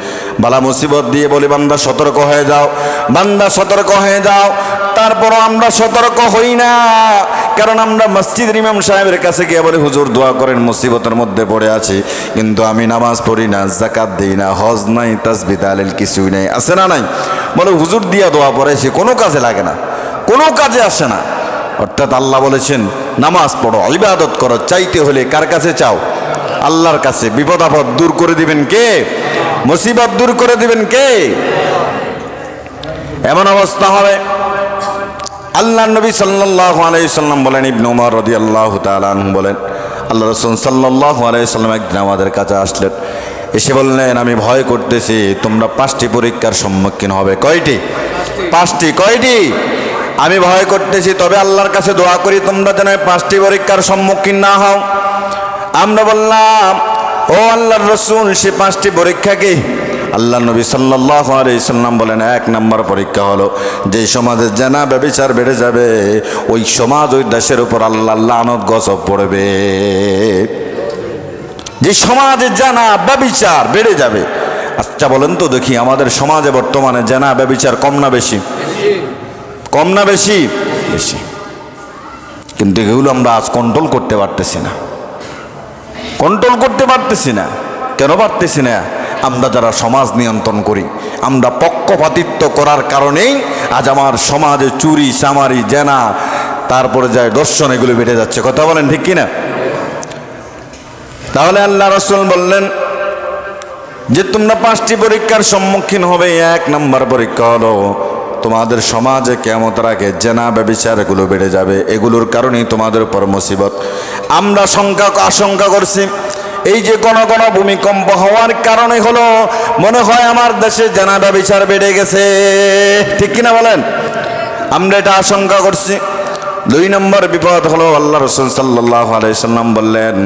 বালা মুসিবত দিয়ে বলি বান্দা সতর্ক হয়ে যাও, বান্দা সতর্ক হয়ে যাও। তারপরও আমরা সতর্ক হই না। কারণ আমরা মসজিদের ইমাম সাহেবের কাছে গিয়ে বলি হুজুর দোয়া করেন, মুসিবতের মধ্যে পড়ে আছি, কিন্তু আমি নামাজ পড়ি না, যাকাত দিই না, হজ নাই, তাসবিহ তাহলিল কিছুই নেই। আছে না নাই? বলে হুজুর দিয়া দোয়া পড়েছি, কোনো কাজে লাগে না, কোনো কাজে আসে না। অর্থাৎ আল্লাহ বলেছেন নামাজ পড়ো, ইবাদত করো, চাইতে হলে কার কাছে চাও? আল্লাহর কাছে। বিপদ আপদ দূর করে দিবেন কে? মুসিবত দূর করে দিবেন কে? এমন অবস্থা হবে। আল্লাহ নবী সাল্লাল্লাহু আলাইহি সাল্লাম বলেন, ইবনে উমর রাদিয়াল্লাহু তাআলা আনহু বলেন আল্লাহ রাসূল সাল্লাল্লাহু আলাইহি সাল্লাম একদিন আমাদের কাছে আসলেন, এসে বললেন আমি ভয় করতেছি তোমরা 5টি পরীক্ষার সম্মুখীন হবে। কয়টি? 5টি। কয়টি? আমি ভয় করতেছি, তবে আল্লাহর কাছে দোয়া করি তোমরা যেন 5টি পরীক্ষার সম্মুখীন না হও। আমরা বললাম ও আল্লাহর রাসূল সে 5টি পরীক্ষা কি? আল্লাহ নবী সাল্লাল্লাহু আলাইহি সাল্লাম বলেন, এক নম্বর পরীক্ষা হলো যে সমাজে জেনা ব্যভিচার বেড়ে যাবে, ওই সমাজ ওই দেশের উপর আল্লাহর লানত গজব পড়বে। যে সমাজে জেনা ব্যভিচার বেড়ে যাবে, আচ্ছা বলেন তো দেখি, আমাদের সমাজে বর্তমানে জেনা ব্যভিচার কম না বেশি? কম না বেশি? বেশি। কিন্তু এগুলো আমরা আজ কন্ট্রোল করতে পারতেছি না, কন্ট্রোল করতে পারতেছি না। কেন পারতেছি না? আমরা যারা সমাজ নিয়ন্ত্রণ করি, আমরা পক্ষপাতিত্ব করার কারণেই আজ আমার সমাজে চুরি, চামারি, জেনা, তারপরে যায় দর্শন, এগুলো বেড়ে যাচ্ছে। কথা বলেন ঠিক কিনা? তাহলে আল্লাহ রাসূল বললেন যে তোমরা 5টি পরীক্ষার সম্মুখীন হবে। এক নম্বর পরীক্ষা হলো তোমাদের সমাজে কিয়ামতের আগে জেনা ব্যভিচার এগুলো বেড়ে যাবে, এগুলোর কারণেই তোমাদের উপর মুসিবত। আমরা আশঙ্কা করছি এই যে ঘন ঘন ভূমিকম্প হওয়ার কারণে হলো মনে হয় আমার দেশে জেনা ব্যভিচার বেড়ে গেছে, ঠিক কিনা বলেন? আমরা এটা আশঙ্কা করছি। 2 নম্বর বিপদ হলো আল্লাহ রাসূল সাল্লাল্লাহু আলাইহি সাল্লাম বললেন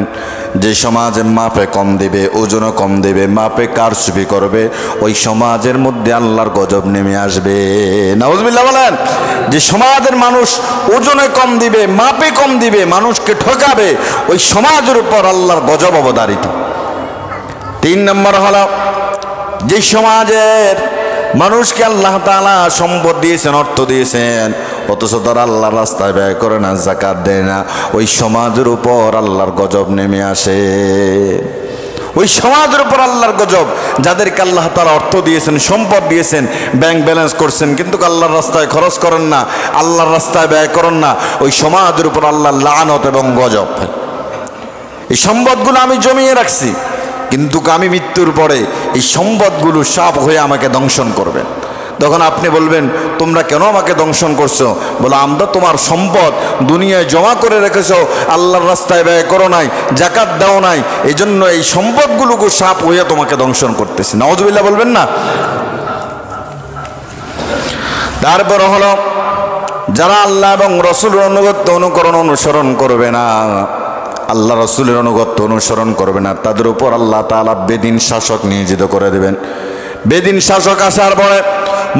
যে সমাজে মাপে কম দিবে, ওজনও কম দিবে, মাপে কারচুপি করবে, ওই সমাজের মধ্যে আল্লাহর গজব নেমে আসবে। নাউজুবিল্লাহ বলেন। যে সমাজের মানুষ ওজনে কম দিবে, মাপে কম দিবে, মানুষকে ঠকাবে, ওই সমাজের উপর আল্লাহর গজব অবধারিত। 3 নম্বর হলো যে সমাজের মানুষকে আল্লাহ তাআলা সম্পদ দিয়েছেন, অর্থ দিয়েছেন, অথচ তারা আল্লাহর রাস্তায় ব্যয় করে না, যাকাত দেয় না, ওই সমাজের উপর আল্লাহর গজব নেমে আসে। ওই সমাজের উপর আল্লাহর গজব। যাদেরকে আল্লাহ তাআলা অর্থ দিয়েছেন, সম্পদ দিয়েছেন, ব্যাংক ব্যালেন্স করছেন, কিন্তু আল্লাহর রাস্তায় খরচ করেন না, আল্লাহর রাস্তায় ব্যয় করেন না, ওই সমাজের উপর আল্লাহর লানত এবং গজব। এই সম্পদগুলো আমি জমিয়ে রাখছি, কিন্তু আমি মৃত্যুর পরে এই সম্পদগুলো সাপ হয়ে আমাকে দংশন করবে। তখন আপনি বলবেন তোমরা কেন আমাকে দংশন করছো? বলে আমরা তোমার সম্পদ দুনিয়ায় জমা করে রেখেছো, আল্লাহর রাস্তায় ব্যয় করো নাই, যাকাত দাও নাই, এই জন্য এই সম্পদগুলোকে সাপ হয়ে তোমাকে দংশন করতেছি। নাউজুবিল্লাহ বলবেন না? তারপর হলো যারা আল্লাহ এবং রসুলের অনুগত্য অনুসরণ করবে না, আল্লাহ রসুলের অনুগত্য অনুসরণ করবে না, তাদের উপর আল্লাহ তাআলা বেদিন শাসক নিয়োজিত করে দেবেন। বেদিন শাসক আসার পরে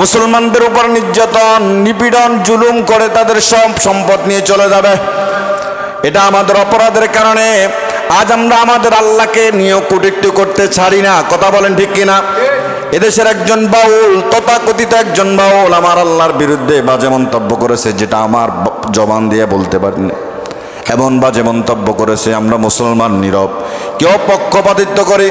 মুসলমানদের উপর নির্যাতন, নিপীড়ন, জুলুম করে তাদের সব সম্পদ নিয়ে চলে যাবে। এটা আমাদের অপরাধের কারণে আজ আমরা আমাদের আল্লাহকে নিয়ে কটূক্তি করতে ছাড়ি না। কথা বলেন ঠিক কিনা? এদেশের একজন বাউল, তথাকথিত একজন বাউল আমার আল্লাহর বিরুদ্ধে বাজে মন্তব্য করেছে, যেটা আমার জবান দিয়ে বলতে পারিনি। এমন বাজে মন্তব্য করেছে, আমরা মুসলমান নীরব, কেউ পক্ষপাতিত্ব করে,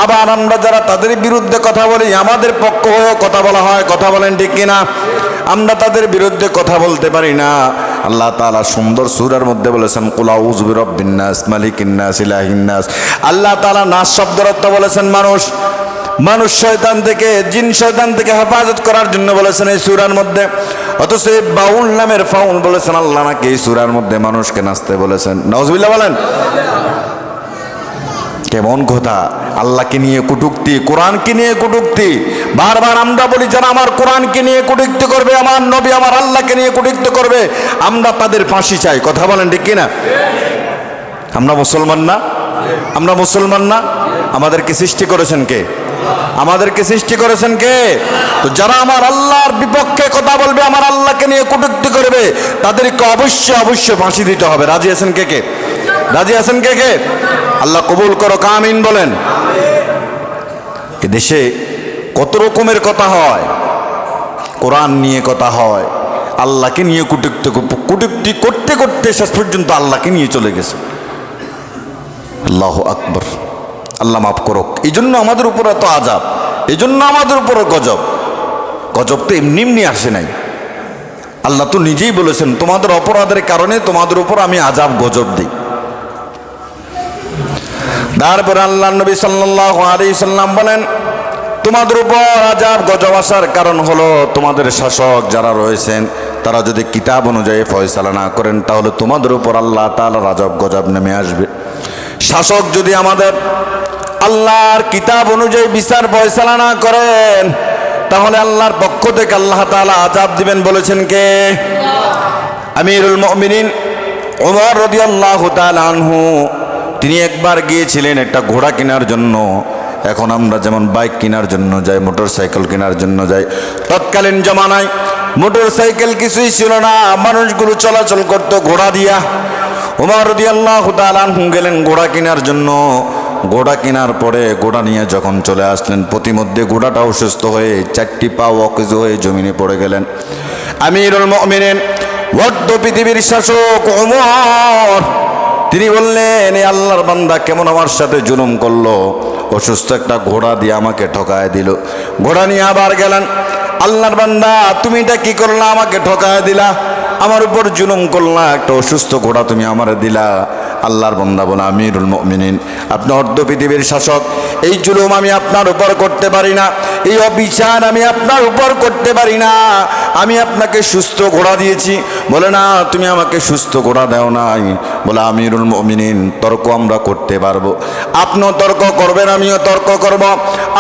আবার আমরা যারা তাদের বিরুদ্ধে কথা বলি আমাদের পক্ষ হয়েও কথা বলা হয়। কথা বলেন ঠিক কিনা? আমরা তাদের বিরুদ্ধে কথা বলতে পারি না। আল্লাহ তাআলা সুন্দর সূরার মধ্যে বলেছেন কুল আউযু বিরাব্বিন নাস মালিকিন নাস ইলাহিন নাস। আল্লাহ তাআলা নাস শব্দের অর্থ বলেছেন মানুষ, মানুষ শয়তান থেকে, জিন শয়তান থেকে হেফাজত করার জন্য বলেছেন এই সূরার মধ্যে। অথচ এই বাউল নামের ফাউল বলেছেন আল্লাহ নাকি এই সূরার মধ্যে মানুষকে নাচতে বলেছেন। নাউজুবিল্লাহ বলেন। কেমন কথা! আল্লাহকে নিয়ে কটূক্তি, কোরআনকে নিয়ে কটূক্তি। বারবার আমরা বলি যারা আমার কোরআনকে নিয়ে কটূক্তি করবে, আমার নবী আমার আল্লাহকে নিয়ে কটূক্তি করবে, আমরা তাদের ফাঁসি চাই। কথা বলেন ঠিক কিনা? আমরা মুসলমান না? আমরা মুসলমান না? আমাদেরকে সৃষ্টি করেছেন কে? আমাদেরকে সৃষ্টি করেছেন কে? তো যারা আমার আল্লাহর বিপক্ষে কথা বলবে, আমার আল্লাহকে নিয়ে কটূক্তি করবে, তাদেরকে অবশ্যই ফাঁসি দিতে হবে। রাজি আছেন কে কে? রাজি আছেন কে কে? আল্লাহ কবুল করো, আমিন বলেন। এদেশে কত রকমের কথা হয়, কোরআন নিয়ে কথা হয়, আল্লাহকে নিয়ে কটূক্তি করতে করতে শেষ পর্যন্ত আল্লাহকে নিয়ে চলে গেছে। আল্লাহু আকবার। আল্লাহ মাফ করুক। এই জন্য আমাদের উপর এত আযাব, এই জন্য আমাদের উপর গজব। গজব তো এমনি এমনি আসে নাই। আল্লাহ তো নিজেই বলেছেন তোমাদের অপরাধের কারণে তোমাদের উপর আমি আযাব গজব দিই। তারপর আল্লাহ নবী সাল্লাল্লাহু আলাইহি সাল্লাম বলেন তোমাদের উপর আযাব গজব আসার কারণ হলো তোমাদের শাসক যারা রয়েছেন তারা যদি কিতাব অনুযায়ী ফয়সালা না করেন, তাহলে তোমাদের উপর আল্লাহ তাআলার আযাব গজব নেমে আসবে। শাসক যদি আমাদের আল্লাহর কিতাব অনুযায়ী বিচার ফয়সালা না করেন, তাহলে আল্লাহর পক্ষ থেকে আল্লাহ তাআলা আযাব দিবেন। বলেছেন কে? আমিরুল মুমিনিন ওমর রাদিয়াল্লাহু তাআলা আনহু। তিনি একবার গিয়েছিলেন একটা ঘোড়া কেনার জন্য। এখন আমরা যেমন বাইক কেনার জন্য যাই, মোটর সাইকেল কেনার জন্য যাই, তৎকালীন জমানায় মোটর সাইকেল কিছুই ছিল না, মানুষগুলো চলাচল করতো ঘোড়া দিয়া। ওমর রাদিয়াল্লাহু তাআলা আনহু গেলেন ঘোড়া কেনার জন্য। ঘোড়া কেনার পরে ঘোড়া নিয়ে যখন চলে আসলেন, প্রতিমধ্যে ঘোড়াটা অসুস্থ হয়ে 4টি পা অকেজো হয়ে জমিনে পড়ে গেলেন। আমিরুল মুমিনিন ওয়ার্ধ পৃথিবীর শাসক ওমর, তিনি বললেন, এ আল্লাহর বান্দা কেমন আমার সাথে জুলুম করলো, অসুস্থ একটা ঘোড়া দিয়ে আমাকে ঠকায় দিল। ঘোড়া নিয়ে আবার গেলেন, আল্লাহর বান্দা তুমি এটা কি করলা, আমাকে ঠকায় দিলা, আমার উপর জুলুম করলা, একটা অসুস্থ ঘোড়া তুমি আমারে দিলা। আল্লাহর বান্দা বলে, আমিরুল মুমিনিন, আপনি অর্ধ পৃথিবীর শাসক, এই জুলুম আমি আপনার উপর করতে পারি না, এই অবিচার আমি আপনার উপর করতে পারি না। আমি আপনাকে সুস্থ ঘোড়া দিয়েছি। বলে, না, তুমি আমাকে সুস্থ ঘোড়া দাও নাই। বলে, আমিরুল মুমিনিন, তর্ক আমরা করতে পারবো, আপনিও তর্ক করবেন, আমিও তর্ক করব,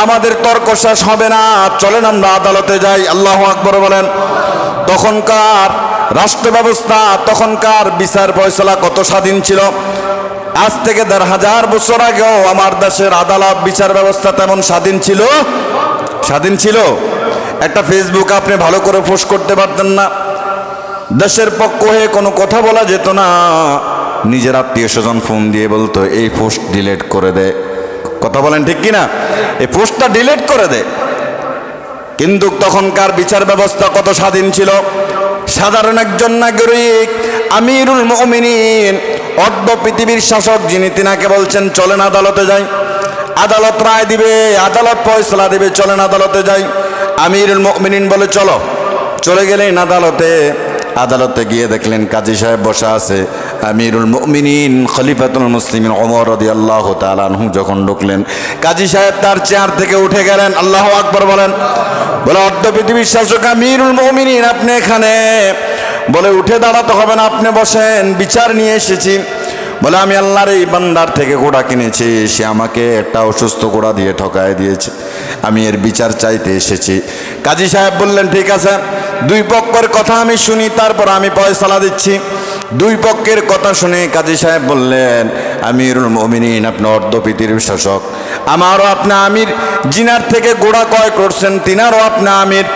আমাদের তর্ক শেষ হবে না, চলেন আমরা আদালতে যাই। আল্লাহু আকবার বলেন। তখনকার রাষ্ট্র ব্যবস্থা, তখনকার বিচার ফয়সালা কত স্বাধীন ছিল। আজ থেকে ১,৫০০ বছর আগেও আমার দেশের আদালত বিচার ব্যবস্থা তেমন স্বাধীন ছিল, স্বাধীন ছিল। একটা ফেসবুক আপনি ভালো করে পোস্ট করতে পারতেন না, দেশের পক্ষ হয়ে কোনো কথা বলা যেত না। নিজের আত্মীয় স্বজন ফোন দিয়ে বলতো, এই পোস্ট ডিলিট করে দে। কথা বলেন ঠিক কিনা? এই পোস্টটা ডিলিট করে দে। কিন্তু তখনকার বিচার ব্যবস্থা কত স্বাধীন ছিল। সাধারণ একজন নাগরিক আমিরুল মুমিনিন, অর্ধ পৃথিবীর শাসক যিনি, তিনাকে বলছেন চলেন আদালতে যাই। আদালত রায় দিবে, আদালত ফয়সালা দিবে, চলেন আদালতে যাই। আমিরুল মুমিনিন বলে চলো। চলে গেলেন আদালতে। আদালতে গিয়ে দেখলেন কাজী সাহেব বসা আছে। আমিরুল মুমিনিন খলিফাতুল মুসলিমিন ওমর রাদিয়াল্লাহু তাআলা আনহু যখন ঢুকলেন, কাজী সাহেব তার চেয়ার থেকে উঠে গেলেন। আল্লাহু আকবার বলেন। বলে, অর্ধ পৃথিবীর শাসক আমিরুল মুমিনিন, আপনি এখানে? বলে, উঠে দাঁড়াতে হবে না, আপনি বসেন, বিচার নিয়ে এসেছি। বলে, আমি আল্লাহর এই বান্দার থেকে ঘোড়া কিনেছি, সে আমাকে একটা অসুস্থ ঘোড়া দিয়ে ঠকায় দিয়েছে, আমি এর বিচার চাইতে এসেছি। কাজী সাহেব বললেন, ঠিক আছে, দুই পক্ষের কথা আমি শুনি, তারপর আমি ফয়সালা দিচ্ছি। দুই পক্ষের কথা শুনে কাজী সাহেব বললেন, আমিরুল মুমিনিন, আপনি অর্ধ পৃথিবীর শাসক, আমারও আপনি আমির, জিনার থেকে ঘোড়া ক্রয় করছেন, তিনারও আপনি আমির,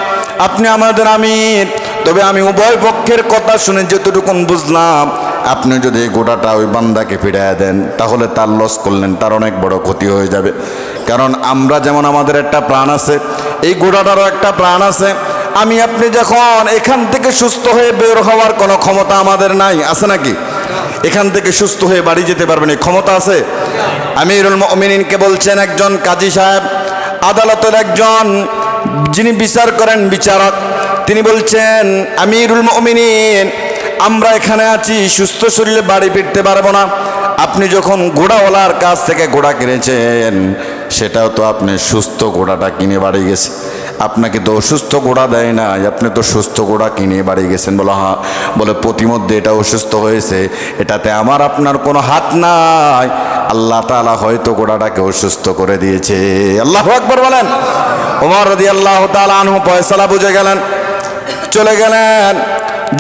আপনি আমাদের আমির। তবে আমি উভয় পক্ষের কথা শুনে যতটুকুন বুঝলাম, আপনি যদি এই ঘোড়াটা ওই বান্দাকে ফিরিয়ে দেন, তাহলে তার লস করলেন, তার অনেক বড় ক্ষতি হয়ে যাবে। কারণ আমরা যেমন আমাদের একটা প্রাণ আছে, এই ঘোড়াটারও একটা প্রাণ আছে। আমি আপনি যখন এখান থেকে সুস্থ হয়ে বের হওয়ার কোনো ক্ষমতা আমাদের নাই, আছে নাকি? এখান থেকে সুস্থ হয়ে বাড়ি যেতে পারবেন, এই ক্ষমতা আছে? আমিরুল মুমিনিনকে বলছেন একজন কাজী সাহেব, আদালতের একজন যিনি বিচার করেন বিচারক, তিনি বলছেন, আমিরুল মুমিনিন, আমরা এখানে আছি, সুস্থ শরীরে বাড়ি ফিরতে পারবো না। আপনি যখন ঘোড়াওয়ালার কাছ থেকে ঘোড়া কিনেছেন, সেটাও তো আপনি সুস্থ ঘোড়াটা কিনে বাড়ি গেছে, আপনাকে তো অসুস্থ ঘোড়া দেয় না, আপনি তো সুস্থ ঘোড়া কিনে বাড়ি গেছেন। বলো, হ্যাঁ। বলে, প্রতিমধ্যে এটা অসুস্থ হয়েছে, এটাতে আমার আপনার কোনো হাত নাই, আল্লাহ তাআলা হয়তো ঘোড়াটাকে অসুস্থ করে দিয়েছে। আল্লাহু আকবার বলেন। ওমর রাদিয়াল্লাহু তাআলা আনহু ফয়সালা বুঝে গেলেন, চলে গেলেন।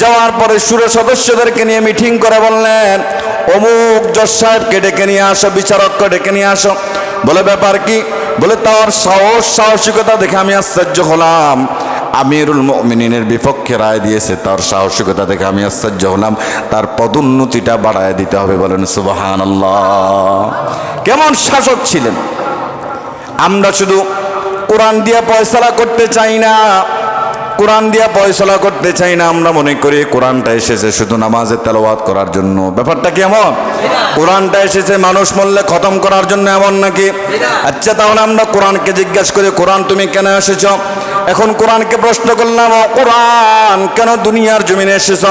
যাওয়ার পরে সুরে সদস্যদেরকে নিয়ে মিটিং করে বললেন, অমুক জজ সাহেবকে ডেকে নিয়ে আসো, বিচারককে ডেকে নিয়ে আসো। বলে, ব্যাপার কি? বলে, তার সাহসিকতা দেখে আমি আশ্চর্য হলাম, আমিরুল মুমিনিনের বিপক্ষে রায় দিয়েছে, তার সাহসিকতা দেখে আমি আশ্চর্য হলাম, তার পদোন্নতিটা বাড়ায় দিতে হবে। বলেন সুবহানাল্লাহ। কেমন শাসক ছিলেন! আমরা শুধু কোরআন দিয়ে ফয়সালা করতে চাই না, কোরআন দিয়া ফয়সালা করতে চাই না। আমরা মনে করি কোরআনটা এসেছে শুধু নামাজের তেলাওয়াত করার জন্য। ব্যাপারটা কি এমন? কোরআনটা এসেছে মানুষ মরলে খতম করার জন্য, এমন নাকি? আচ্ছা, তাহলে আমরা কোরআনকে জিজ্ঞাসা করি, কোরআন তুমি কেন এসেছ? এখন কোরআনকে প্রশ্ন করলাম, ও কোরআন, কেন দুনিয়ার জমিনে এসেছ?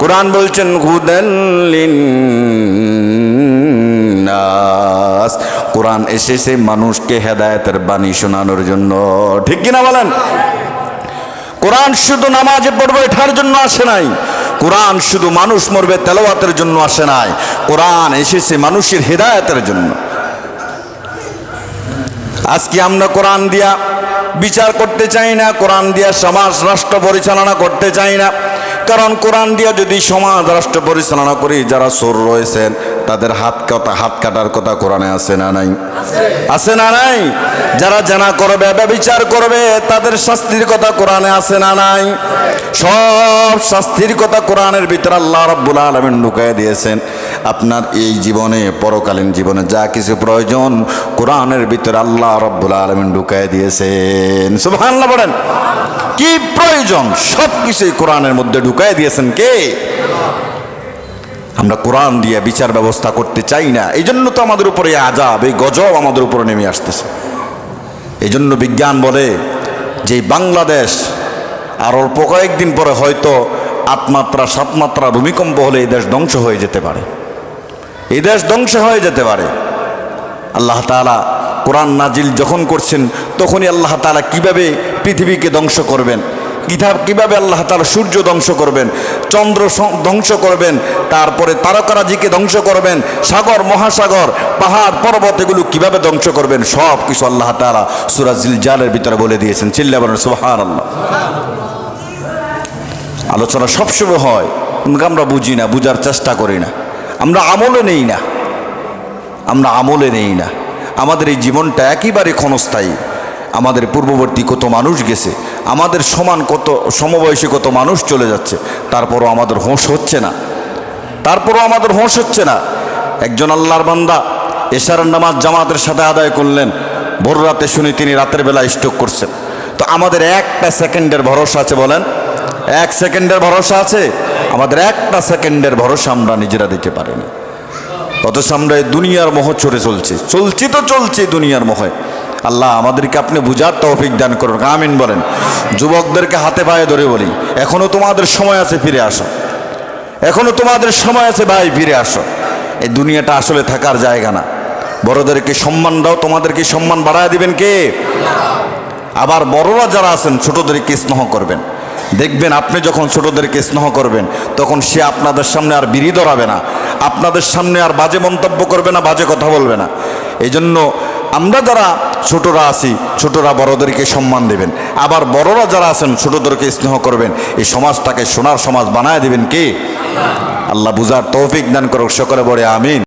কোরআন বলছেন, হুদাল লিন্নাস, কোরআন এসেছে মানুষকে হেদায়েতের বাণী শোনানোর জন্য। ঠিক কিনা বলেন? কোরআন শুধু নামাজে পড়বে এটার জন্য আসে নাই, কোরআন শুধু মানুষ মরবে তেলাওয়াতের জন্য আসে নাই, কোরআন এসেছে মানুষের হেদায়েতের জন্য। আজকে আমরা কোরআন দিয়া বিচার করতে চাই না, কোরআন দিয়া সমাজ রাষ্ট্র পরিচালনা করতে চাই না। কারণ কোরআন দিয়া যদি সমাজ রাষ্ট্র পরিচালনা করি, যারা চোর রয়েছেন তাদের হাত কাটার কথা কোরআনে আছে না নাই? আছে না নাই? যারা জেনা করবে, ব্যভিচার করবে, তাদের শাস্তির কথা কোরআনে আছে না নাই? সব শাস্তির কথা কোরআনের ভিতরে আল্লাহ রাব্বুল আলামিন ঢুকায় দিয়েছেন। আপনার এই জীবনে, পরকালীন জীবনে যা কিছু প্রয়োজন কোরআনের ভিতরে আল্লাহ রাব্বুল আলামিন ঢুকায় দিয়েছেন। সুবহানাল্লাহ বলেন। কি প্রয়োজন সব কিছুই কোরআনের মধ্যে ঢুকায় দিয়েছেন কে? আমরা কোরআন দিয়ে বিচার ব্যবস্থা করতে চাই না, এই জন্য তো আমাদের উপরে আযাব, এই গজব আমাদের উপরে নেমে আসতেছে। এই জন্য বিজ্ঞান বলে যে বাংলাদেশ আর অল্প কয়েকদিন পরে হয়তো 8 মাত্রা 7 মাত্রা ভূমিকম্প হলে এই দেশ ধ্বংস হয়ে যেতে পারে। এই দেশ ধ্বংস হয়ে যেতে পারে। আল্লাহ তাআলা কোরআন নাজিল যখন করছেন তখনই আল্লাহ তাআলা কিভাবে পৃথিবীকে ধ্বংস করবেন, কিভাবে আল্লাহ তাআলা সূর্য ধ্বংস করবেন, চন্দ্র ধ্বংস করবেন, তারপরে তারকারাজিকে ধ্বংস করবেন, সাগর মহাসাগর পাহাড় পর্বত এগুলো কিভাবে ধ্বংস করবেন, সব কিছু আল্লাহ তাআলা সূরা জিলজালের ভিতরে বলে দিয়েছেন। চিল্লায়া বলেন সুবহানাল্লাহ। আলোচনা সবসময় হয়, আমরা বুঝি না, বুঝার চেষ্টা করি না, আমরা আমলে নেই না, আমরা আমলে নেই না। আমাদের এই জীবনটা একেবারে ক্ষণস্থায়ী। আমাদের পূর্ববর্তী কত মানুষ গেছে, আমাদের সমান কত সমবয়সী কত মানুষ চলে যাচ্ছে, তারপরও আমাদের হোশ হচ্ছে না, তারপরও আমাদের হোশ হচ্ছে না। একজন আল্লাহর বান্দা এশার নামাজ জামাতের সাথে আদায় করলেন, ভোর রাতে শুনি তিনি রাতের বেলা স্ট্রোক করছেন। তো আমাদের একটা সেকেন্ডের ভরসা আছে? বলেন, 1 সেকেন্ডের ভরসা আছে? আমাদের একটা সেকেন্ডের ভরসা আমরা নিজেরা দিতে পারিনি। অথচ আমরা এই দুনিয়ার মোহ চড়ে চলছি দুনিয়ার মোহে। আল্লাহ আমাদেরকে আপনি বুঝার তৌফিক দান করুন, আমিন বলেন। যুবকদেরকে হাতে পায়ে ধরে বলি, এখনো তোমাদের সময় আছে, ফিরে আসো। এখনো তোমাদের সময় আছে ভাই, ফিরে আসো। এই দুনিয়াটা আসলে থাকার জায়গা না। বড়দেরকে সম্মান দাও, তোমাদেরকে সম্মান বাড়ায় দিবেন কে? আবার বড়রা যারা আছেন ছোটদেরকে স্নেহ করবেন। দেখবেন আপনি যখন ছোটদেরকে স্নেহ করবেন তখন সে আপনাদের সামনে আর বিড়ি ধরাবে না, আপনাদের সামনে আর বাজে মন্তব্য করবে না, বাজে কথা বলবে না। এই জন্য আমরা যারা ছোটরা আছি, ছোটরা বড়দেরকে সম্মান দেবেন, আবার বড়রা যারা আছেন ছোটদেরকে স্নেহ করবেন। এই সমাজটাকে সোনার সমাজ বানায় দিবেন কে? আল্লাহ বুঝার তৌফিক দান করুক, সকলে বলে আমিন।